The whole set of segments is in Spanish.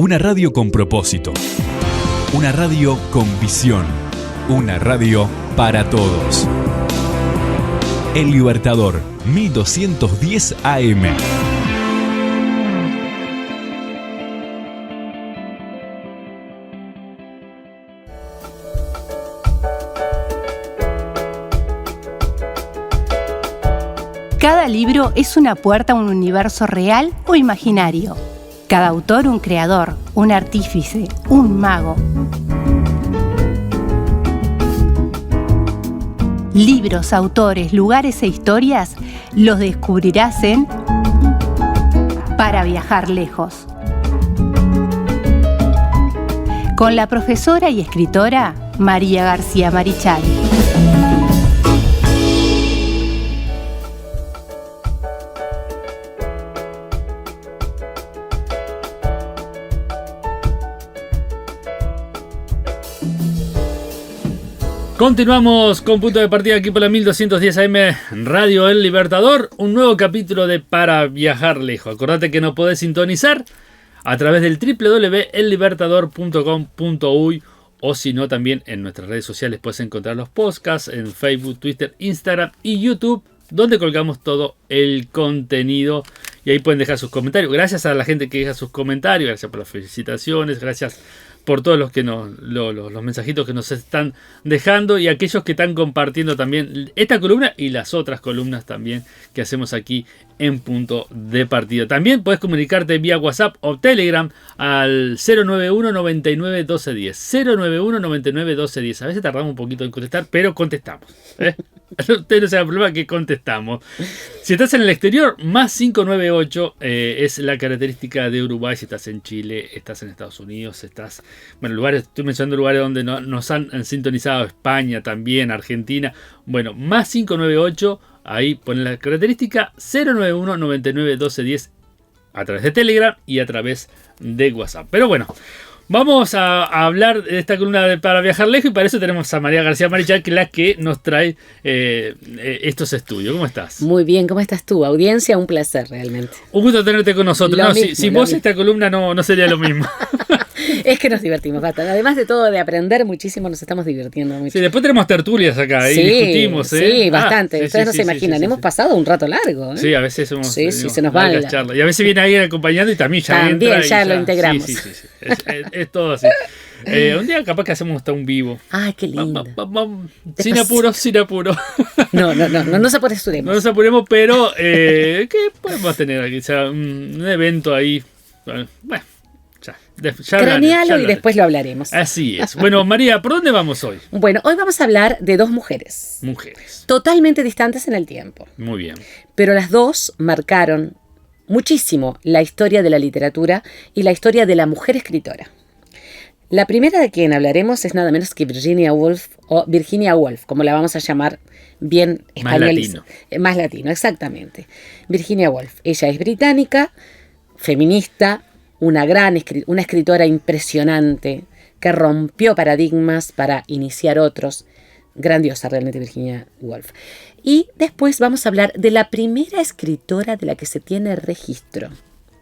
Una radio con propósito. Una radio con visión. Una radio para todos. El Libertador, 1210 AM. Cada libro es una puerta a un universo real o imaginario. Cada autor un creador, un artífice, un mago. Libros, autores, lugares e historias los descubrirás en Para Viajar Lejos. Con la profesora y escritora María García Marichal. Continuamos con Punto de Partida aquí por la 1210 AM Radio El Libertador. Un nuevo capítulo de Para Viajar Lejos. Acordate que nos podés sintonizar a través del www.ellibertador.com.uy o si no también en nuestras redes sociales puedes encontrar los podcasts en Facebook, Twitter, Instagram y YouTube, donde colgamos todo el contenido y ahí pueden dejar sus comentarios. Gracias a la gente que deja sus comentarios, gracias por las felicitaciones, gracias por todos los que los mensajitos que nos están dejando y aquellos que están compartiendo también esta columna y las otras columnas también que hacemos aquí en Punto de Partida. También puedes comunicarte vía WhatsApp o Telegram al 091 99 1210. 091 99 1210. A veces tardamos un poquito en contestar, pero contestamos. Usted no se da problema que contestamos. Si estás en el exterior, más 598 es la característica de Uruguay. Si estás en Chile, estás en Estados Unidos, estás... Bueno, lugares, estoy mencionando lugares donde nos han sintonizado, España también, Argentina. Bueno, más 598, ahí ponen la característica 091 99 1210 a través de Telegram y a través de WhatsApp. Pero bueno, vamos a hablar de esta columna Para Viajar Lejos y para eso tenemos a María García Marichal, que es la que nos trae estos estudios. ¿Cómo estás? Muy bien, ¿cómo estás tú? Audiencia, un placer realmente. Un gusto tenerte con nosotros. No, mismo, si vos mismo. Esta columna no sería lo mismo. Es que nos divertimos bastante. Además de todo, de aprender muchísimo, nos estamos divirtiendo mucho. Sí, después tenemos tertulias acá y discutimos. Sí, bastante. Ustedes no se imaginan. Hemos pasado un rato largo. Sí, a veces somos. Sí, se nos va la charla. Y a veces viene alguien acompañando y también ya entra. Ya lo integramos. Sí. Es todo así. Un día capaz que hacemos hasta un vivo. Ay, qué lindo. Sin apuro. No nos apresuremos. No nos apuremos, pero ¿qué podemos tener aquí? O sea, un evento ahí. Bueno. Ya cranealo y después lo hablaremos. Así es. Bueno, María, ¿por dónde vamos hoy? Bueno, hoy vamos a hablar de dos mujeres. Totalmente distantes en el tiempo. Muy bien. Pero las dos marcaron muchísimo la historia de la literatura y la historia de la mujer escritora. La primera de quien hablaremos es nada menos que Virginia Woolf, o Virginia Woolf, como la vamos a llamar bien español. Más latino, exactamente. Virginia Woolf. Ella es británica, feminista, una escritora impresionante que rompió paradigmas para iniciar otros. Grandiosa realmente Virginia Woolf. Y después vamos a hablar de la primera escritora de la que se tiene registro.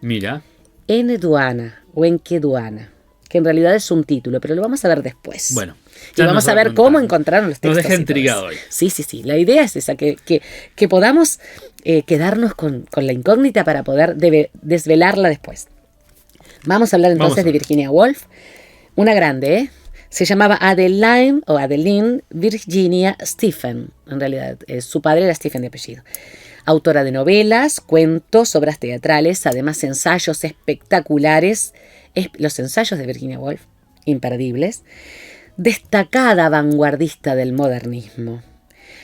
Mira. Enheduanna o Enheduanna, que en realidad es un título, pero lo vamos a ver después. Bueno. Y vamos a ver cómo encontraron los textos. Nos deja intrigado hoy. Sí. La idea es esa, que podamos quedarnos con la incógnita para poder desvelarla después. Vamos a hablar entonces de Virginia Woolf, una grande, Se llamaba Adeline Virginia Stephen, en realidad. Su padre era Stephen de apellido. Autora de novelas, cuentos, obras teatrales, además ensayos espectaculares. Los ensayos de Virginia Woolf, imperdibles. Destacada vanguardista del modernismo.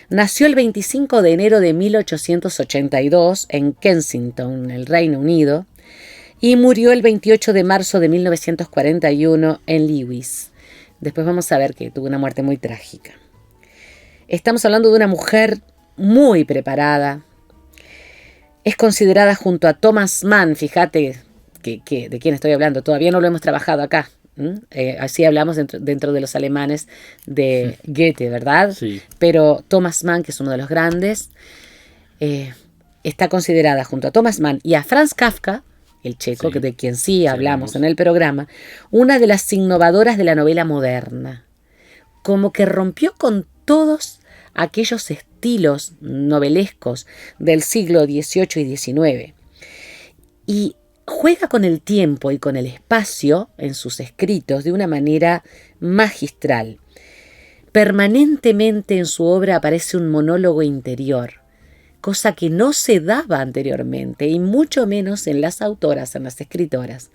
Nació el 25 de enero de 1882 en Kensington, en el Reino Unido. Y murió el 28 de marzo de 1941 en Lewes. Después vamos a ver que tuvo una muerte muy trágica. Estamos hablando de una mujer muy preparada. Es considerada junto a Thomas Mann, fíjate de quién estoy hablando, todavía no lo hemos trabajado acá. Así hablamos dentro de los alemanes de Goethe, ¿verdad? Sí. Pero Thomas Mann, que es uno de los grandes, está considerada junto a Thomas Mann y a Franz Kafka el checo, Sí. de quien sí hablamos hablamos. en el programa, una de las innovadoras de la novela moderna. Como que rompió con todos aquellos estilos novelescos del siglo XVIII y XIX. Y juega con el tiempo y con el espacio en sus escritos de una manera magistral. Permanentemente en su obra aparece un monólogo interior, cosa que no se daba anteriormente y mucho menos en las autoras, en las escritoras.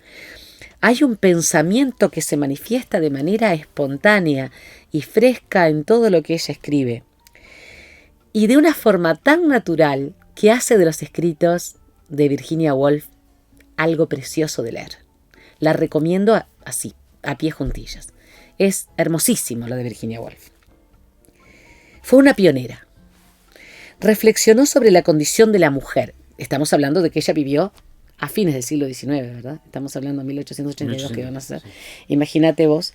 Hay un pensamiento que se manifiesta de manera espontánea y fresca en todo lo que ella escribe, y de una forma tan natural que hace de los escritos de Virginia Woolf algo precioso de leer. La recomiendo así, a pie juntillas. Es hermosísimo lo de Virginia Woolf. Fue una pionera. Reflexionó sobre la condición de la mujer. Estamos hablando de que ella vivió a fines del siglo XIX, ¿verdad? Estamos hablando de 1882 que van a ser. Sí. Imagínate vos.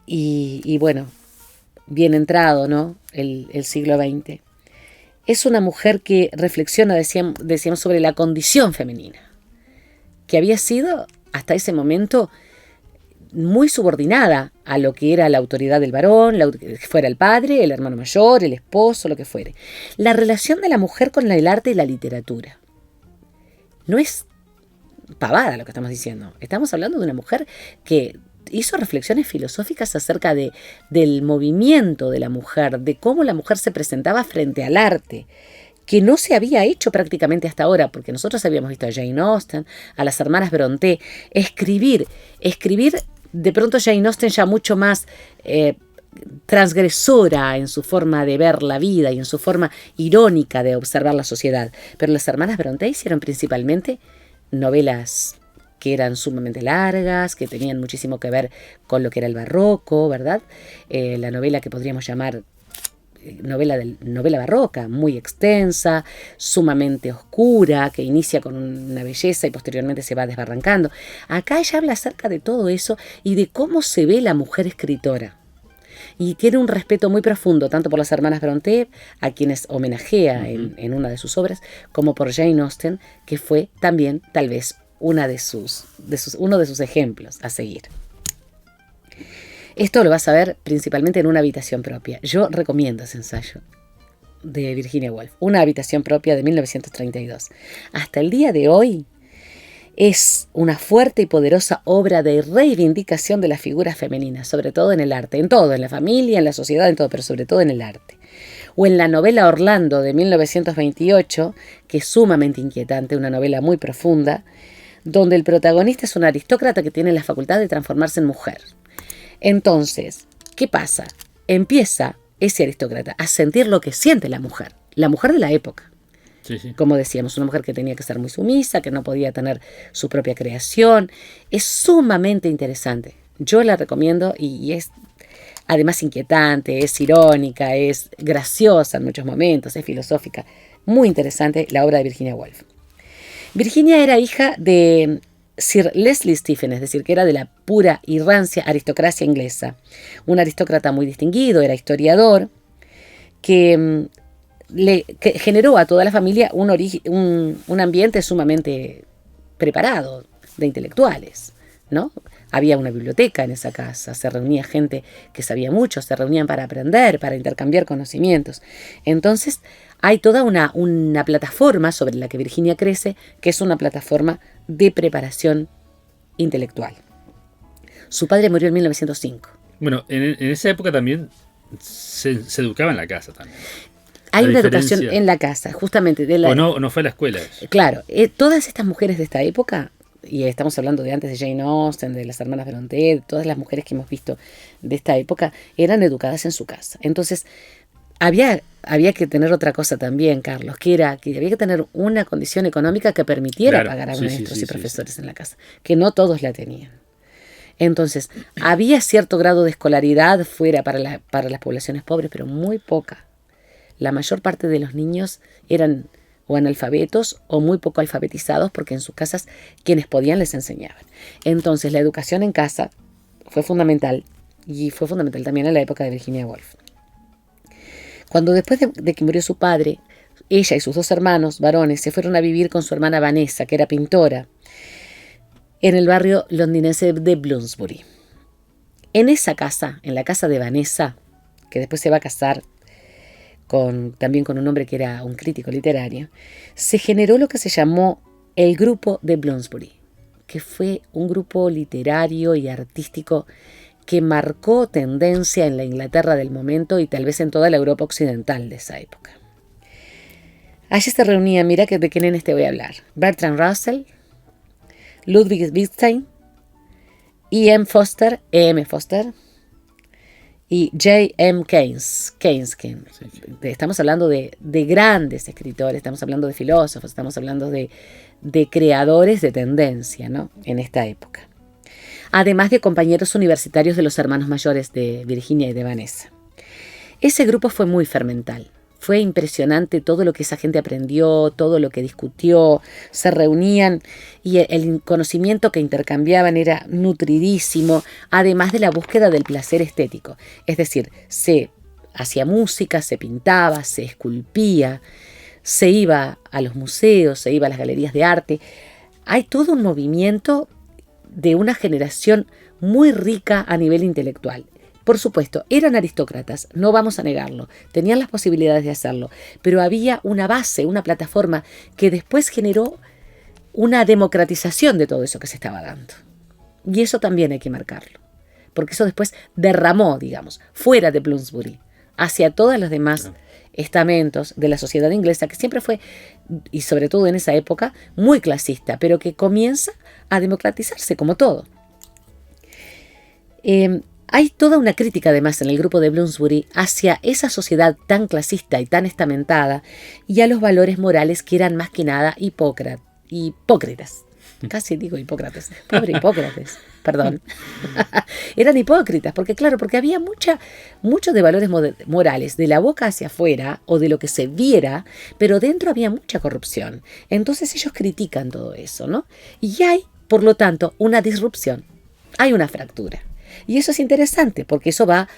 Y bueno, bien entrado, ¿no? El siglo XX. Es una mujer que reflexiona, decíamos, sobre la condición femenina, que había sido hasta ese momento muy subordinada a lo que era la autoridad del varón, que fuera el padre, el hermano mayor, el esposo, lo que fuere. La relación de la mujer con el arte y la literatura. No es pavada lo que estamos diciendo. Estamos hablando de una mujer que hizo reflexiones filosóficas acerca del movimiento de la mujer, de cómo la mujer se presentaba frente al arte, que no se había hecho prácticamente hasta ahora, porque nosotros habíamos visto a Jane Austen, a las hermanas Brontë, escribir de pronto Jane Austen ya mucho más transgresora en su forma de ver la vida y en su forma irónica de observar la sociedad. Pero las hermanas Brontë hicieron principalmente novelas que eran sumamente largas, que tenían muchísimo que ver con lo que era el barroco, ¿verdad? La novela que podríamos llamar novela barroca, muy extensa, sumamente oscura, que inicia con una belleza y posteriormente se va desbarrancando. Acá ella habla acerca de todo eso y de cómo se ve la mujer escritora. Y tiene un respeto muy profundo, tanto por las hermanas Brontë, a quienes homenajea en una de sus obras, como por Jane Austen, que fue también, tal vez, uno de sus ejemplos a seguir. Esto lo vas a ver principalmente en una habitación propia. Yo recomiendo ese ensayo de Virginia Woolf, Una habitación propia de 1932. Hasta el día de hoy es una fuerte y poderosa obra de reivindicación de las figuras femeninas, sobre todo en el arte, en todo, en la familia, en la sociedad, en todo, pero sobre todo en el arte. O en la novela Orlando de 1928, que es sumamente inquietante, una novela muy profunda, donde el protagonista es un aristócrata que tiene la facultad de transformarse en mujer. Entonces, ¿qué pasa? Empieza ese aristócrata a sentir lo que siente la mujer de la época. Sí, sí. Como decíamos, una mujer que tenía que ser muy sumisa, que no podía tener su propia creación. Es sumamente interesante. Yo la recomiendo y es además inquietante, es irónica, es graciosa en muchos momentos, es filosófica. Muy interesante la obra de Virginia Woolf. Virginia era hija de Sir Leslie Stephen, es decir, que era de la pura y rancia aristocracia inglesa. Un aristócrata muy distinguido, era historiador, que generó a toda la familia un ambiente sumamente preparado de intelectuales, ¿no? Había una biblioteca en esa casa, se reunía gente que sabía mucho, se reunían para aprender, para intercambiar conocimientos. Entonces hay toda una plataforma sobre la que Virginia crece, que es una plataforma de preparación intelectual. Su padre murió en 1905. Bueno, en esa época también se educaba en la casa también. Hay una educación en la casa, justamente. O no fue a la escuela eso. Claro, todas estas mujeres de esta época, y estamos hablando de antes de Jane Austen, de las hermanas Brontë, todas las mujeres que hemos visto de esta época, eran educadas en su casa. Entonces, había que tener otra cosa también, Carlos, que era que había que tener una condición económica que permitiera pagar a maestros y profesores en la casa, que no todos la tenían. Entonces, había cierto grado de escolaridad fuera para las poblaciones pobres, pero muy poca. La mayor parte de los niños eran o analfabetos o muy poco alfabetizados porque en sus casas quienes podían les enseñaban. Entonces, la educación en casa fue fundamental y fue fundamental también en la época de Virginia Woolf. Cuando después de que murió su padre, ella y sus 2 hermanos varones se fueron a vivir con su hermana Vanessa, que era pintora, en el barrio londinense de Bloomsbury. En esa casa, en la casa de Vanessa, que después se va a casar también con un hombre que era un crítico literario, se generó lo que se llamó el Grupo de Bloomsbury, que fue un grupo literario y artístico que marcó tendencia en la Inglaterra del momento y tal vez en toda la Europa occidental de esa época. Allí se reunían, mira de qué nenes te voy a hablar, Bertrand Russell, Ludwig Wittgenstein, E.M. Foster y J.M. Keynes. Estamos hablando de grandes escritores, estamos hablando de filósofos, estamos hablando de creadores de tendencia, ¿no? En esta época. Además de compañeros universitarios de los hermanos mayores de Virginia y de Vanessa. Ese grupo fue muy fermental. Fue impresionante todo lo que esa gente aprendió, todo lo que discutió, se reunían y el conocimiento que intercambiaban era nutridísimo, además de la búsqueda del placer estético. Es decir, se hacía música, se pintaba, se esculpía, se iba a los museos, se iba a las galerías de arte. Hay todo un movimiento de una generación muy rica a nivel intelectual. Por supuesto, eran aristócratas, no vamos a negarlo, tenían las posibilidades de hacerlo, pero había una base, una plataforma que después generó una democratización de todo eso que se estaba dando. Y eso también hay que marcarlo, porque eso después derramó, digamos, fuera de Bloomsbury, hacia todos los demás estamentos de la sociedad inglesa, que siempre fue, y sobre todo en esa época, muy clasista, pero que comienza a democratizarse como todo. Hay toda una crítica además en el grupo de Bloomsbury hacia esa sociedad tan clasista y tan estamentada y a los valores morales que eran más que nada hipócritas. Casi digo Hipócrates. Pobre Hipócrates, perdón. Eran hipócritas, porque había mucho de valores morales, de la boca hacia afuera o de lo que se viera, pero dentro había mucha corrupción. Entonces ellos critican todo eso, ¿no? Y hay, por lo tanto, una disrupción. Hay una fractura. Y eso es interesante porque eso va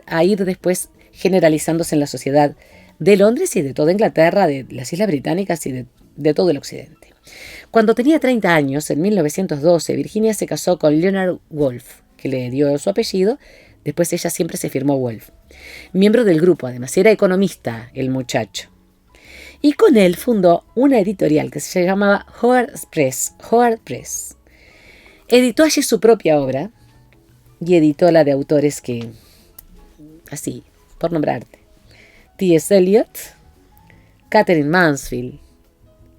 a ir después generalizándose en la sociedad de Londres y de toda Inglaterra, de las Islas Británicas y de todo el occidente. Cuando tenía 30 años, en 1912, Virginia se casó con Leonard Woolf, que le dio su apellido. Después ella siempre se firmó Woolf. Miembro del grupo, además, era economista el muchacho. Y con él fundó una editorial que se llamaba Howard Press. Editó allí su propia obra, y editó la de autores que, así, por nombrarte, T.S. Eliot, Catherine Mansfield,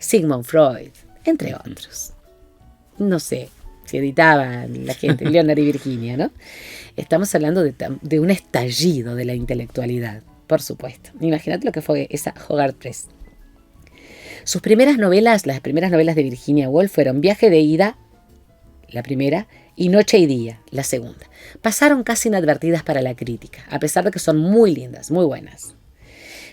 Sigmund Freud, entre otros. No sé si editaban la gente, Leonard y Virginia, ¿no? Estamos hablando de un estallido de la intelectualidad, por supuesto. Imagínate lo que fue esa Howard Press. Sus primeras novelas, las primeras novelas de Virginia Woolf fueron Viaje de ida, la primera, y Noche y día, la segunda. Pasaron casi inadvertidas para la crítica, a pesar de que son muy lindas, muy buenas.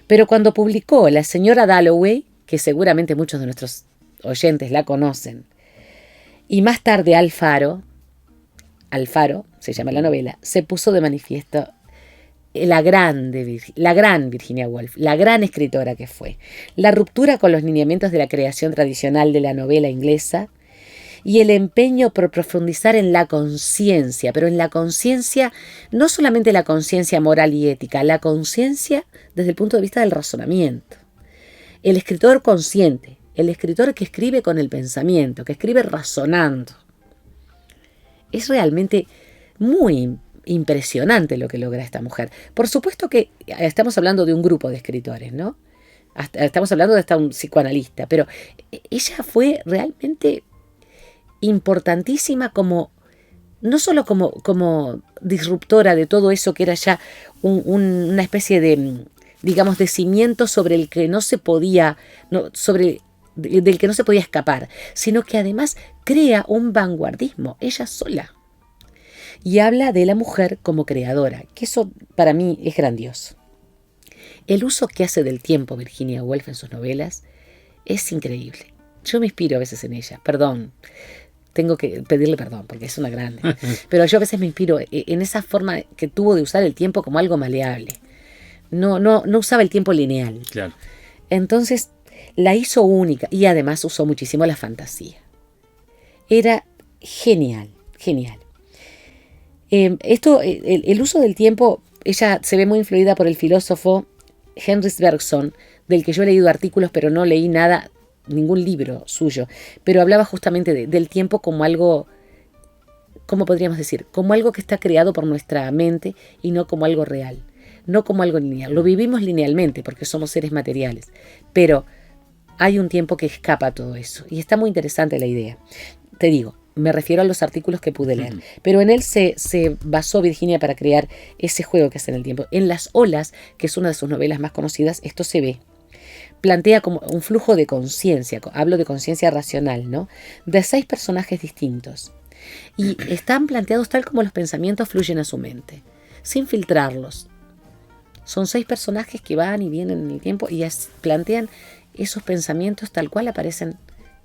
Pero cuando publicó La señora Dalloway, que seguramente muchos de nuestros oyentes la conocen, y más tarde Alfaro se llama la novela, se puso de manifiesto la gran Virginia Woolf, la gran escritora que fue. La ruptura con los lineamientos de la creación tradicional de la novela inglesa, y el empeño por profundizar en la conciencia, pero en la conciencia, no solamente la conciencia moral y ética, la conciencia desde el punto de vista del razonamiento. El escritor consciente, el escritor que escribe con el pensamiento, que escribe razonando. Es realmente muy impresionante lo que logra esta mujer. Por supuesto que estamos hablando de un grupo de escritores, ¿no? Estamos hablando de hasta un psicoanalista, pero ella fue realmente importantísima no solo como disruptora de todo eso que era ya una especie de, digamos, de cimiento sobre el que no se podía, del que no se podía escapar, sino que además crea un vanguardismo, ella sola. Y habla de la mujer como creadora, que eso para mí es grandioso. El uso que hace del tiempo Virginia Woolf en sus novelas es increíble. Yo me inspiro a veces en ella, perdón. Tengo que pedirle perdón porque es una grande. Pero yo a veces me inspiro en esa forma que tuvo de usar el tiempo como algo maleable. No usaba el tiempo lineal. Claro. Entonces la hizo única y además usó muchísimo la fantasía. Era genial, genial. El uso del tiempo, ella se ve muy influida por el filósofo Henrik Bergson, del que yo he leído artículos, pero no leí nada, ningún libro suyo. Pero hablaba justamente del tiempo como algo, ¿cómo podríamos decir? Como algo que está creado por nuestra mente y no como algo real, no como algo lineal. Lo vivimos linealmente porque somos seres materiales, pero hay un tiempo que escapa a todo eso. Y está muy interesante la idea. Te digo, me refiero a los artículos que pude leer. Pero en él se basó Virginia para crear ese juego que hace en el tiempo. En Las olas, que es una de sus novelas más conocidas, esto se ve. Plantea como un flujo de conciencia, hablo de conciencia racional, ¿no? De 6 personajes distintos. Y están planteados tal como los pensamientos fluyen a su mente, sin filtrarlos. Son 6 personajes que van y vienen en el tiempo y plantean esos pensamientos tal cual aparecen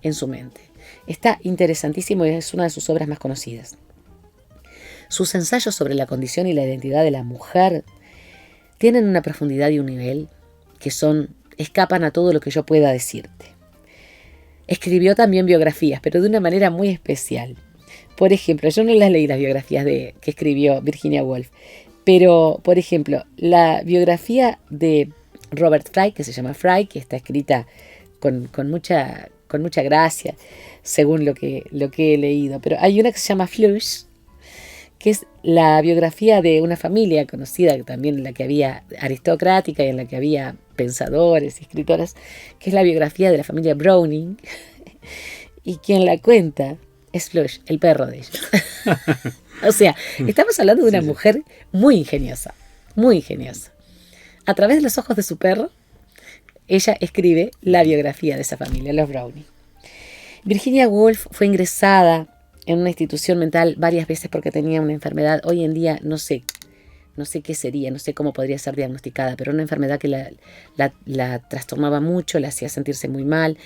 en su mente. Está interesantísimo y es una de sus obras más conocidas. Sus ensayos sobre la condición y la identidad de la mujer tienen una profundidad y un nivel que escapan a todo lo que yo pueda decirte. Escribió también biografías, pero de una manera muy especial. Por ejemplo, yo no las leí las biografías que escribió Virginia Woolf, pero, por ejemplo, la biografía de Robert Fry, que se llama Fry, que está escrita con mucha gracia, según lo que he leído. Pero hay una que se llama Flush, que es la biografía de una familia conocida también en la que había aristocrática y en la que había pensadores y escritoras, que es la biografía de la familia Browning, y quien la cuenta es Flush, el perro de ellos. O sea, estamos hablando de una mujer muy ingeniosa, muy ingeniosa. A través de los ojos de su perro, ella escribe la biografía de esa familia, los Browning. Virginia Woolf fue ingresada en una institución mental varias veces porque tenía una enfermedad. Hoy en día no sé qué sería, no sé cómo podría ser diagnosticada, pero una enfermedad que la trastornaba mucho, la hacía sentirse muy mal.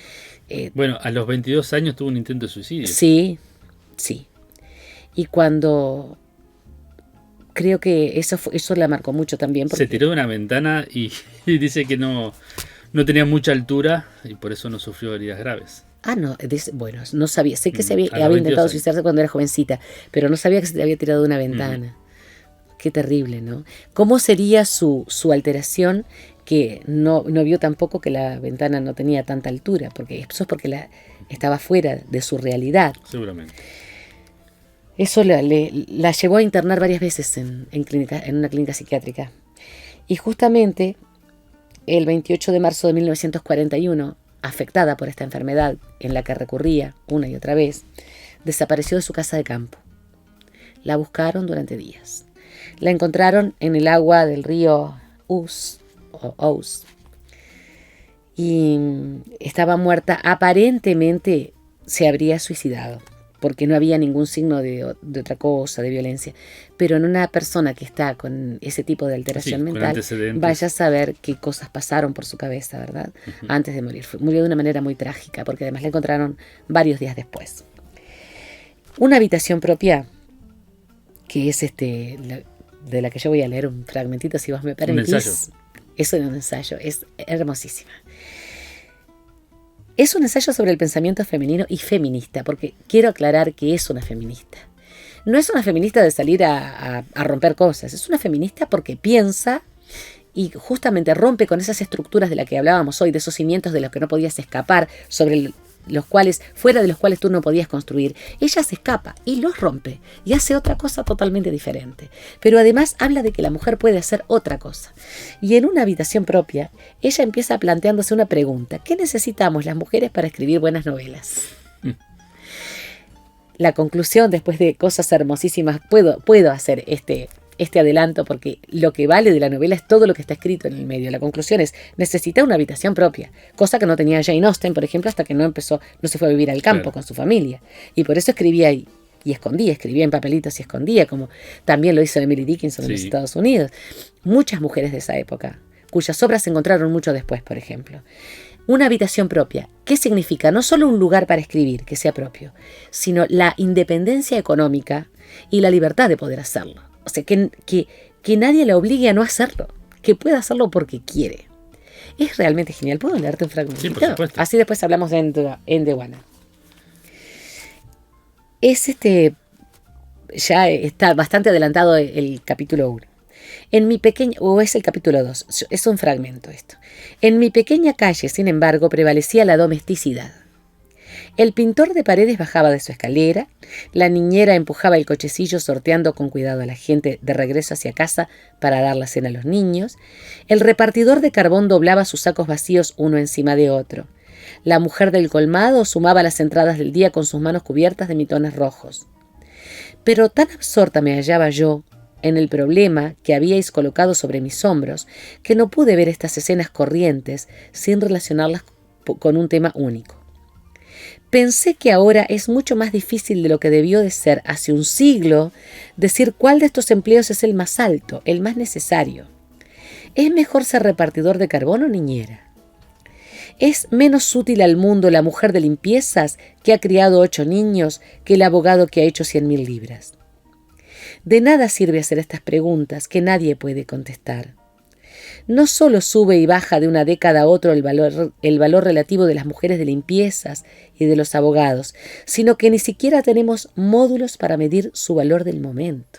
Bueno, a los 22 años tuvo un intento de suicidio. Sí. Y cuando... Creo que eso la marcó mucho también. Se tiró de una ventana y dice que no tenía mucha altura y por eso no sufrió heridas graves. Bueno, no sabía. Sé que se había intentado suicidarse cuando era jovencita, pero no sabía que se había tirado de una ventana. Qué terrible, ¿no? ¿Cómo sería su alteración? Que no vio tampoco que la ventana no tenía tanta altura, porque eso es porque estaba fuera de su realidad. Seguramente. Eso la llevó a internar varias veces en una clínica psiquiátrica. Y justamente el 28 de marzo de 1941, afectada por esta enfermedad en la que recurría una y otra vez, desapareció de su casa de campo. La buscaron durante días. La encontraron en el agua del río Ouse, y estaba muerta. Aparentemente se habría suicidado, porque no había ningún signo de otra cosa, de violencia. Pero en una persona que está con ese tipo de alteración mental, vaya a saber qué cosas pasaron por su cabeza, ¿verdad? Antes de morir. Murió de una manera muy trágica, porque además la encontraron varios días después. Una habitación propia, que es de la que yo voy a leer un fragmentito, si vos me permitís. Un ensayo. Es un ensayo, es hermosísima. Es un ensayo sobre el pensamiento femenino y feminista, porque quiero aclarar que es una feminista. No es una feminista de salir a romper cosas, es una feminista porque piensa y justamente rompe con esas estructuras de las que hablábamos hoy, de esos cimientos de los que no podías escapar, fuera de los cuales tú no podías construir. Ella se escapa y los rompe y hace otra cosa totalmente diferente. Pero además habla de que la mujer puede hacer otra cosa. Y en una habitación propia, ella empieza planteándose una pregunta: ¿qué necesitamos las mujeres para escribir buenas novelas? La conclusión, después de cosas hermosísimas, puedo hacer este adelanto, porque lo que vale de la novela es todo lo que está escrito en el medio. La conclusión es: necesita una habitación propia, cosa que no tenía Jane Austen, por ejemplo, hasta que no se fue a vivir al campo con su familia. Y por eso escribía y escribía en papelitos y escondía, como también lo hizo Emily Dickinson en los Estados Unidos. Muchas mujeres de esa época, cuyas obras se encontraron mucho después, por ejemplo. Una habitación propia, ¿qué significa? No solo un lugar para escribir que sea propio, sino la independencia económica y la libertad de poder hacerlo. O sea, que nadie la obligue a no hacerlo, que pueda hacerlo porque quiere. Es realmente genial. ¿Puedo leerte un fragmento? Sí, por supuesto. Así después hablamos de Endewana. Ya está bastante adelantado el capítulo 1. Es el capítulo 2, es un fragmento esto. En mi pequeña calle, sin embargo, prevalecía la domesticidad. El pintor de paredes bajaba de su escalera, la niñera empujaba el cochecillo sorteando con cuidado a la gente de regreso hacia casa para dar la cena a los niños, el repartidor de carbón doblaba sus sacos vacíos uno encima de otro. La mujer del colmado sumaba las entradas del día con sus manos cubiertas de mitones rojos. Pero tan absorta me hallaba yo en el problema que habíais colocado sobre mis hombros, que no pude ver estas escenas corrientes sin relacionarlas con un tema único. Pensé que ahora es mucho más difícil de lo que debió de ser hace un siglo decir cuál de estos empleos es el más alto, el más necesario. ¿Es mejor ser repartidor de carbón o niñera? ¿Es menos útil al mundo la mujer de limpiezas que ha criado 8 niños que el abogado que ha hecho 100.000 libras? De nada sirve hacer estas preguntas que nadie puede contestar. No solo sube y baja de una década a otra el valor relativo de las mujeres de limpiezas y de los abogados, sino que ni siquiera tenemos módulos para medir su valor del momento.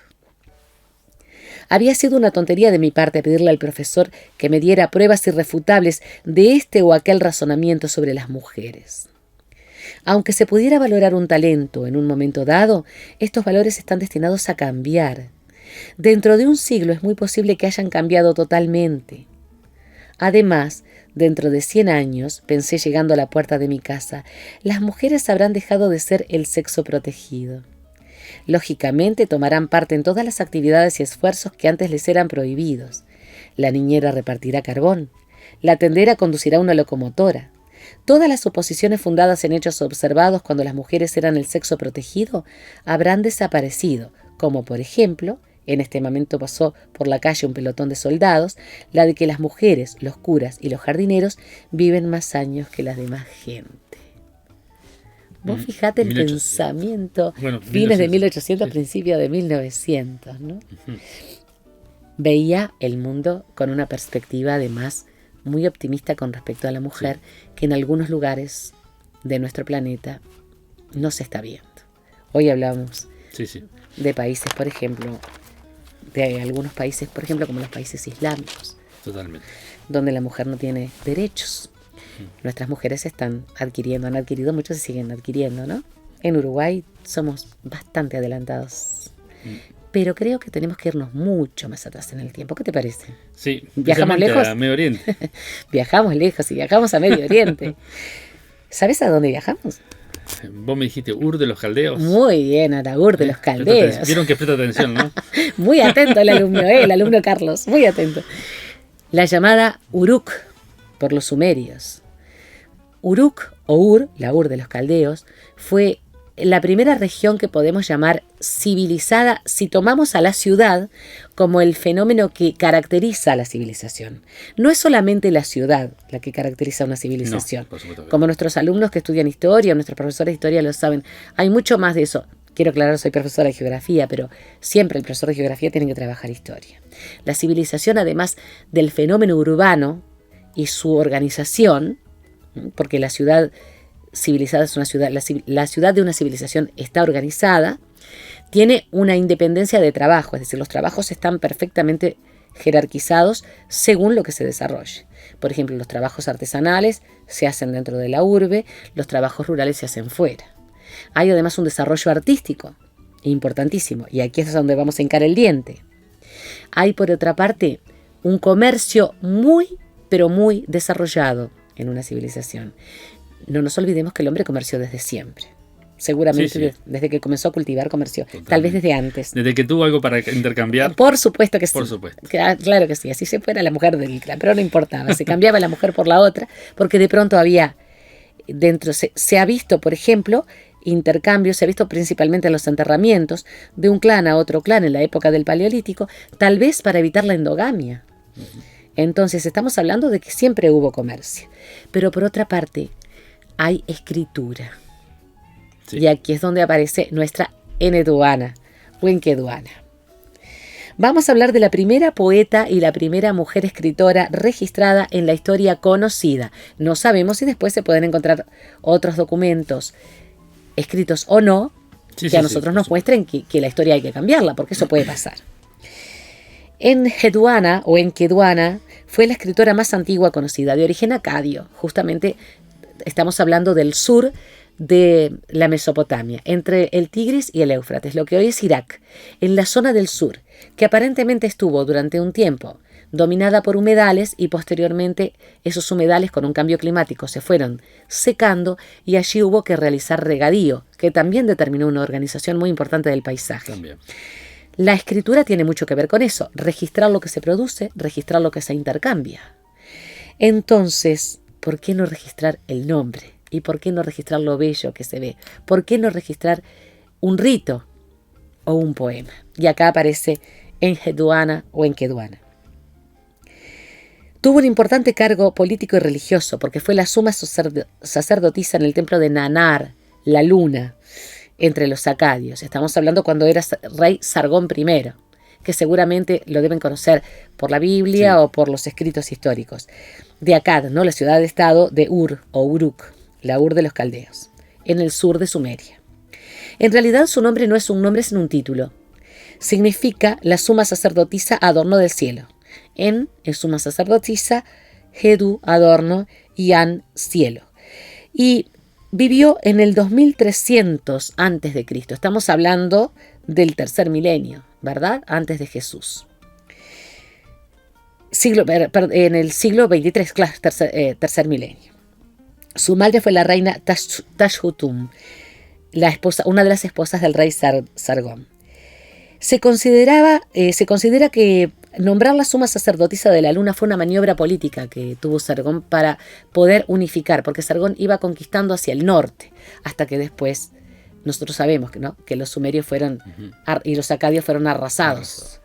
Había sido una tontería de mi parte pedirle al profesor que me diera pruebas irrefutables de este o aquel razonamiento sobre las mujeres. Aunque se pudiera valorar un talento en un momento dado, estos valores están destinados a cambiar. Dentro de un siglo es muy posible que hayan cambiado totalmente. Además, dentro de 100 años, pensé llegando a la puerta de mi casa, las mujeres habrán dejado de ser el sexo protegido. Lógicamente tomarán parte en todas las actividades y esfuerzos que antes les eran prohibidos. La niñera repartirá carbón. La tendera conducirá una locomotora. Todas las suposiciones fundadas en hechos observados cuando las mujeres eran el sexo protegido habrán desaparecido, como por ejemplo, en este momento pasó por la calle un pelotón de soldados, la de que las mujeres, los curas y los jardineros viven más años que las demás gente. Vos fijate el 1800. Pensamiento, Bueno, fines de 1800, sí. principios de 1900, ¿no? Ujú. Veía el mundo con una perspectiva además muy optimista con respecto a la mujer, que en algunos lugares de nuestro planeta no se está viendo. Hoy hablamos Sí, sí. de países, por ejemplo, de algunos países, por ejemplo, como los países islámicos, Totalmente. donde la mujer no tiene derechos. Nuestras mujeres han adquirido muchos y siguen adquiriendo, ¿no? En Uruguay somos bastante adelantados, pero creo que tenemos que irnos mucho más atrás en el tiempo. ¿Qué te parece? Sí, ¿Viajamos especialmente lejos? a Medio Oriente. Viajamos lejos y viajamos a Medio Oriente. ¿Sabes a dónde viajamos? Vos me dijiste Ur de los Caldeos. Muy bien, a la Ur de los Caldeos. Vieron que presta atención, ¿no? Muy atento el alumno Carlos, muy atento. La llamada Uruk, por los sumerios. Uruk, o Ur, la Ur de los Caldeos, fue la primera región que podemos llamar civilizada si tomamos a la ciudad como el fenómeno que caracteriza a la civilización. No es solamente la ciudad la que caracteriza a una civilización. No, por supuesto que no. Como nuestros alumnos que estudian historia, nuestros profesores de historia lo saben. Hay mucho más de eso. Quiero aclarar, soy profesora de geografía, pero siempre el profesor de geografía tiene que trabajar historia. La civilización, además del fenómeno urbano y su organización, porque la ciudad civilizada es una ciudad, la ciudad de una civilización está organizada, tiene una independencia de trabajo, es decir, los trabajos están perfectamente jerarquizados según lo que se desarrolle. Por ejemplo, los trabajos artesanales se hacen dentro de la urbe, los trabajos rurales se hacen fuera. Hay además un desarrollo artístico importantísimo, y aquí es donde vamos a hincar el diente. Hay, por otra parte, un comercio muy, pero muy desarrollado en una civilización. No nos olvidemos que el hombre comerció desde siempre. Seguramente Sí. desde que comenzó a cultivar comerció. Totalmente. Tal vez desde antes. Desde que tuvo algo para intercambiar. Por supuesto que sí. Por supuesto. Claro que sí. Así se fuera la mujer del clan, pero no importaba. Se cambiaba la mujer por la otra, porque de pronto había dentro, se ha visto, por ejemplo, intercambios, se ha visto principalmente en los enterramientos de un clan a otro clan en la época del Paleolítico, tal vez para evitar la endogamia. Entonces estamos hablando de que siempre hubo comercio. Pero por otra parte, hay escritura. Sí. Y aquí es donde aparece nuestra Eneduana o Enqueduana. Vamos a hablar de la primera poeta y la primera mujer escritora registrada en la historia conocida. No sabemos si después se pueden encontrar otros documentos, escritos o no, que a nosotros nos muestren que la historia hay que cambiarla, porque eso puede pasar. Enheduanna o Enkiduanna fue la escritora más antigua conocida, de origen acadio. Justamente estamos hablando del sur de la Mesopotamia, entre el Tigris y el Éufrates, lo que hoy es Irak, en la zona del sur, que aparentemente estuvo durante un tiempo dominada por humedales y posteriormente esos humedales con un cambio climático se fueron secando y allí hubo que realizar regadío, que también determinó una organización muy importante del paisaje. También. La escritura tiene mucho que ver con eso, registrar lo que se produce, registrar lo que se intercambia. Entonces, ¿por qué no registrar el nombre? ¿Y por qué no registrar lo bello que se ve? ¿Por qué no registrar un rito o un poema? Y acá aparece Enheduanna o Enkiduanna. Tuvo un importante cargo político y religioso porque fue la suma sacerdotisa en el templo de Nannar, la luna, entre los acadios. Estamos hablando cuando era rey Sargón I, que seguramente lo deben conocer por la Biblia o por los escritos históricos. De Akkad, ¿no? La ciudad-estado de Ur o Uruk, la Ur de los caldeos, en el sur de Sumeria. En realidad su nombre no es un nombre, sino un título. Significa la suma sacerdotisa adorno del cielo. En es suma sacerdotisa, Hedu adorno y An cielo. Y vivió en el 2300 antes de Cristo. Estamos hablando del tercer milenio, ¿verdad? Antes de Jesús. En el siglo 23, claro, tercer milenio. Su madre fue la reina Tashhutum, una de las esposas del rey Sargón. Se considera que nombrar la suma sacerdotisa de la luna fue una maniobra política que tuvo Sargón para poder unificar, porque Sargón iba conquistando hacia el norte, hasta que después nosotros sabemos que los sumerios fueron y los acadios fueron arrasados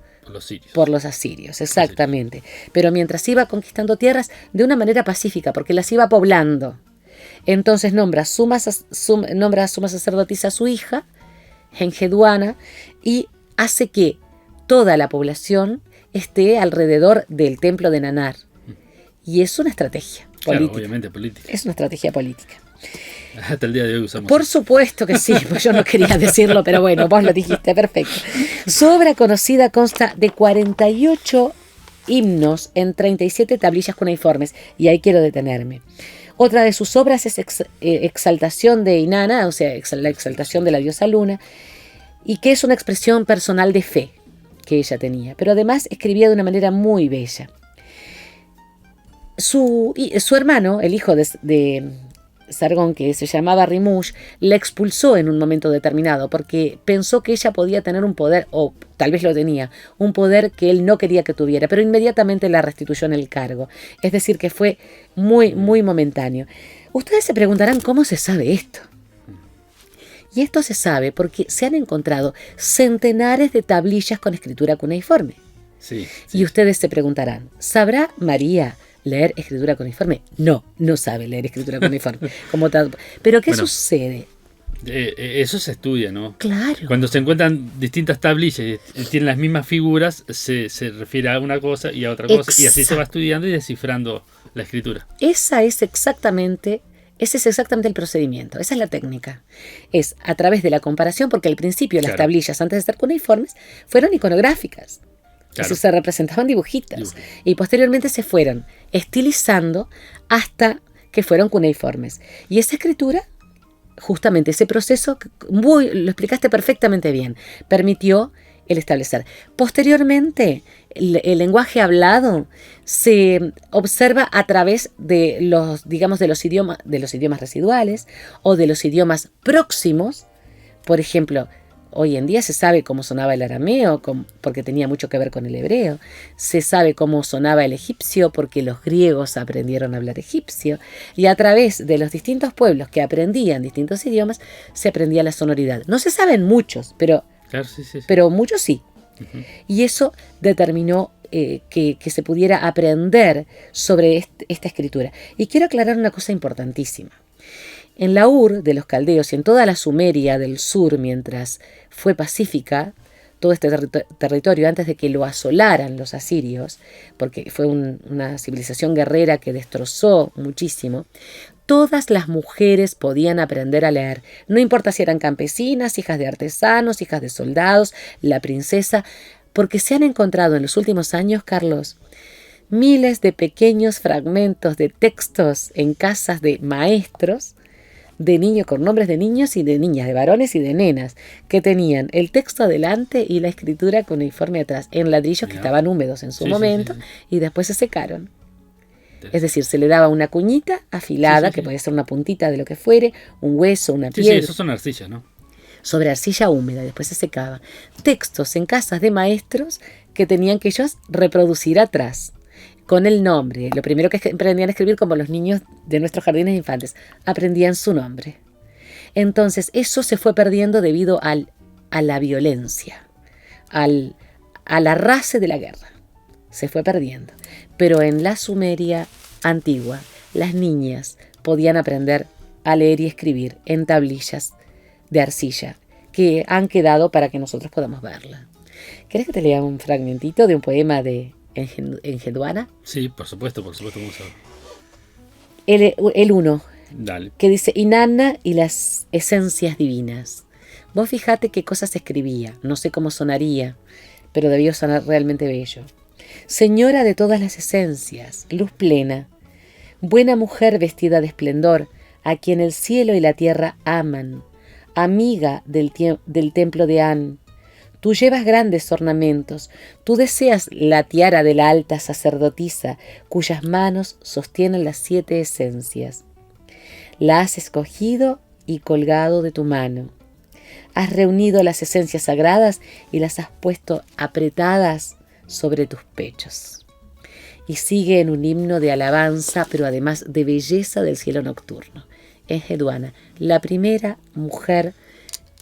por los asirios, exactamente. Pero mientras iba conquistando tierras de una manera pacífica, porque las iba poblando. Entonces nombra suma sacerdotisa a su hija, Enheduanna, y hace que toda la población esté alrededor del templo de Nannar. Y es una estrategia política. Claro, obviamente política. Es una estrategia política. Hasta el día de hoy usamos. Por supuesto que sí, pues yo no quería decirlo, pero bueno, vos lo dijiste, perfecto. Su obra conocida consta de 48 himnos en 37 tablillas cuneiformes, y ahí quiero detenerme. Otra de sus obras es Exaltación de Inanna, o sea, la exaltación de la diosa luna, y que es una expresión personal de fe que ella tenía, pero además escribía de una manera muy bella. Su hermano, el hijo de Sargón, que se llamaba Rimush, la expulsó en un momento determinado porque pensó que ella podía tener un poder, o tal vez lo tenía, un poder que él no quería que tuviera, pero inmediatamente la restituyó en el cargo. Es decir, que fue muy, muy momentáneo. Ustedes se preguntarán cómo se sabe esto. Y esto se sabe porque se han encontrado centenares de tablillas con escritura cuneiforme. Sí. Y ustedes se preguntarán, ¿sabrá María leer escritura cuneiforme? No, no sabe leer escritura cuneiforme. Pero ¿qué sucede? Eso se estudia, ¿no? Claro. Cuando se encuentran distintas tablillas y tienen las mismas figuras, se refiere a una cosa y a otra cosa. Y así se va estudiando y descifrando la escritura. Ese es exactamente el procedimiento, esa es la técnica. Es a través de la comparación, porque al principio las tablillas, antes de ser cuneiformes, fueron iconográficas. Claro. Se representaban dibujitos. Y posteriormente se fueron estilizando hasta que fueron cuneiformes. Y esa escritura, justamente ese proceso, lo explicaste perfectamente bien, permitió el establecer. Posteriormente, el lenguaje hablado se observa a través de los idiomas residuales o de los idiomas próximos. Por ejemplo, hoy en día se sabe cómo sonaba el arameo porque tenía mucho que ver con el hebreo. Se sabe cómo sonaba el egipcio porque los griegos aprendieron a hablar egipcio. Y a través de los distintos pueblos que aprendían distintos idiomas, se aprendía la sonoridad. No se saben muchos, pero muchos sí. Uh-huh. Y eso determinó que se pudiera aprender sobre esta escritura. Y quiero aclarar una cosa importantísima. En la Ur de los caldeos y en toda la Sumeria del sur, mientras fue pacífica, todo este territorio antes de que lo asolaran los asirios, porque fue una civilización guerrera que destrozó muchísimo, todas las mujeres podían aprender a leer, no importa si eran campesinas, hijas de artesanos, hijas de soldados, la princesa, porque se han encontrado en los últimos años, Carlos, miles de pequeños fragmentos de textos en casas de maestros, de niños con nombres de niños y de niñas, de varones y de nenas, que tenían el texto adelante y la escritura cuneiforme atrás, en ladrillos que estaban húmedos en su momento y después se secaron. Es decir, se le daba una cuñita afilada, que podía ser una puntita de lo que fuere, un hueso, una piedra. Sí, eso son arcillas, ¿no? Sobre arcilla húmeda, después se secaba. Textos en casas de maestros que tenían que ellos reproducir atrás, con el nombre. Lo primero que aprendían a escribir, como los niños de nuestros jardines de infantes, aprendían su nombre. Entonces, eso se fue perdiendo debido a la violencia, a la raza de la guerra. Se fue perdiendo. Pero en la Sumeria antigua, las niñas podían aprender a leer y escribir en tablillas de arcilla que han quedado para que nosotros podamos verla. ¿Querés que te lea un fragmentito de un poema de Enheduanna? Sí, por supuesto, vamos a ver. El 1, Dale. que dice: Inanna y las esencias divinas. Vos fijate qué cosas escribía, no sé cómo sonaría, pero debió sonar realmente bello. Señora de todas las esencias, luz plena, buena mujer vestida de esplendor, a quien el cielo y la tierra aman, amiga del templo de An. Tú llevas grandes ornamentos, tú deseas la tiara de la alta sacerdotisa, cuyas manos sostienen las 7 esencias. La has escogido y colgado de tu mano. Has reunido las esencias sagradas y las has puesto apretadas sobre tus pechos. Y sigue en un himno de alabanza, pero además de belleza del cielo nocturno. Enheduanna, la primera mujer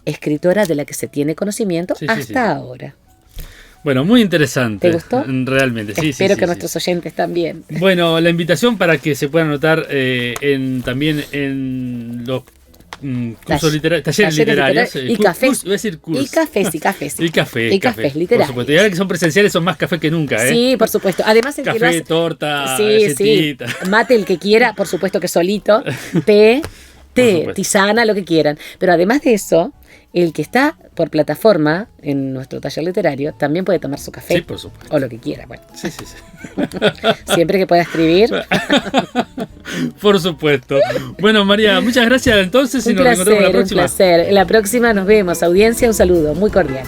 escritora de la que se tiene conocimiento hasta ahora. Bueno, muy interesante. ¿Te gustó? Realmente, sí. Espero que nuestros oyentes también. Bueno, la invitación para que se puedan anotar también en los cursos literarios, talleres literarios. Y cafés. Voy a decir cursos. Y cafés. Y cafés literarios. Por supuesto. Y ahora que son presenciales son más café que nunca, ¿eh? Sí, por supuesto. Además, el café, que lo hace, torta, sí. Mate el que quiera, por supuesto que solito. Té, tisana, lo que quieran. Pero además de eso, el que está por plataforma en nuestro taller literario también puede tomar su café. Sí, por supuesto. O lo que quiera. Bueno. Sí. Siempre que pueda escribir. Por supuesto. Bueno, María, muchas gracias entonces y nos reencontramos la próxima. Un placer. En la próxima nos vemos. Audiencia, un saludo muy cordial.